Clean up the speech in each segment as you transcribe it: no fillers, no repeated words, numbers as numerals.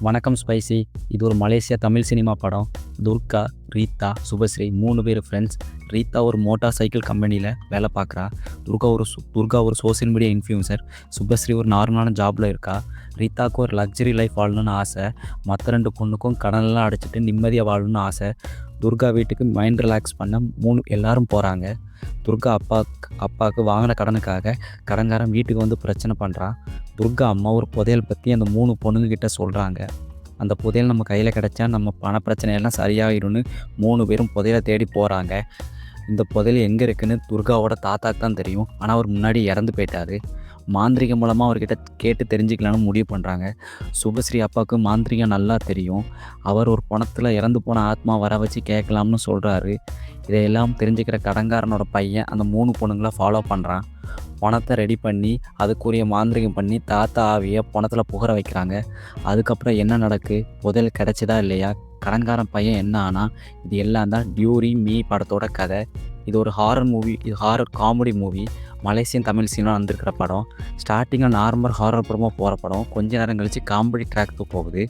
வணக்கம் ஸ்பைசி. இது ஒரு மலேசியா தமிழ் சினிமா படம். துர்கா, ரீத்தா, சுபஸ்ரீ 3 பேர் ஃப்ரெண்ட்ஸ். ரீத்தா ஒரு மோட்டார் சைக்கிள் கம்பெனியில் வேலை பார்க்குறா. துர்கா ஒரு சோஷியல் மீடியா இன்ஃப்ளூயன்சர். சுபஸ்ரீ ஒரு நார்மலான ஜாபில் இருக்கா. ரீத்தாவுக்கு ஒரு லக்ஸரி லைஃப் வாழணும்னு ஆசை. மற்ற 2 பொண்ணுக்கும் கடனெல்லாம் அடைச்சிட்டு நிம்மதியாக வாழணும்னு ஆசை. துர்கா வீட்டுக்கு மைண்ட் ரிலாக்ஸ் பண்ண எல்லாரும் போகிறாங்க. துர்கா அப்பாவுக்கு வாங்கின கடனுக்காக கடன்காரன் வீட்டுக்கு வந்து பிரச்சனை பண்ணுறான். துர்கா அம்மா ஒரு புதையல் பற்றி அந்த 3 பொண்ணுங்கக்கிட்ட சொல்கிறாங்க. அந்த புதையல் நம்ம கையில் கிடச்சா நம்ம பண பிரச்சனையெல்லாம் சரியாகிடும்னு 3 பேரும் புதையலை தேடி போகிறாங்க. இந்த புதையல் எங்கே இருக்குதுன்னு துர்காவோட தாத்தாக்கு தான் தெரியும். ஆனால் அவர் முன்னாடி இறந்து போயிட்டார். மாந்திரிகம் மூலமாக அவர்கிட்ட கேட்டு தெரிஞ்சுக்கலான்னு முடிவு பண்ணுறாங்க. சுபஸ்ரீ அப்பாவுக்கு மாந்திரிகம் நல்லா தெரியும். அவர் ஒரு பணத்தில் இறந்து போன ஆத்மா வர வச்சு கேட்கலாம்னு சொல்கிறாரு. இதையெல்லாம் தெரிஞ்சுக்கிற கடன்காரனோட பையன் அந்த 3 பொண்ணுங்களை ஃபாலோ பண்ணுறான். பணத்தை ரெடி பண்ணி அதுக்குரிய மாந்திரிகம் பண்ணி தாத்தா ஆவியை பணத்தில் புகர வைக்கிறாங்க. அதுக்கப்புறம் என்ன நடக்கு, புதையல் கிடச்சிதா இல்லையா, கடன்காரன் பையன் என்ன ஆனால், இது எல்லாம் தான் டியூரி மீ படத்தோட கதை. இது ஒரு ஹாரர் மூவி. இது horror comedy movie. Malaysian Tamil cinema வந்திருக்கிற படம். ஸ்டார்டிங்கில் நார்மல் ஹாரர் படமாக போகிற படம் கொஞ்ச நேரம் கழித்து காமெடி ட்ராக்கு போகுது.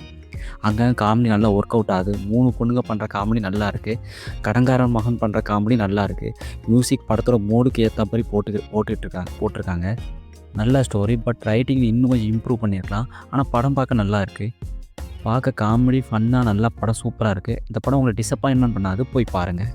அங்கே காமெடி நல்லா ஒர்க் அவுட் ஆகுது. 3 பொண்ணுங்க பண்ணுற காமெடி நல்லா இருக்குது. கடன்காரன் மகன் பண்ணுற காமெடி நல்லா இருக்குது. மியூசிக் படத்தோட மூடுக்கு ஏற்ற மாதிரி போட்டிருக்காங்க. நல்ல ஸ்டோரி. பட் ரைட்டிங் இன்னும் கொஞ்சம் இம்ப்ரூவ் பண்ணியிருக்கலாம். ஆனால் படம் பார்க்க நல்லா இருக்குது. பார்க்க காமெடி ஃபன்னாக நல்லா படம் சூப்பராக இருக்குது. இந்த படம் உங்களை டிசப்பாயின்மெண்ட் பண்ணாது. போய் பாருங்கள்.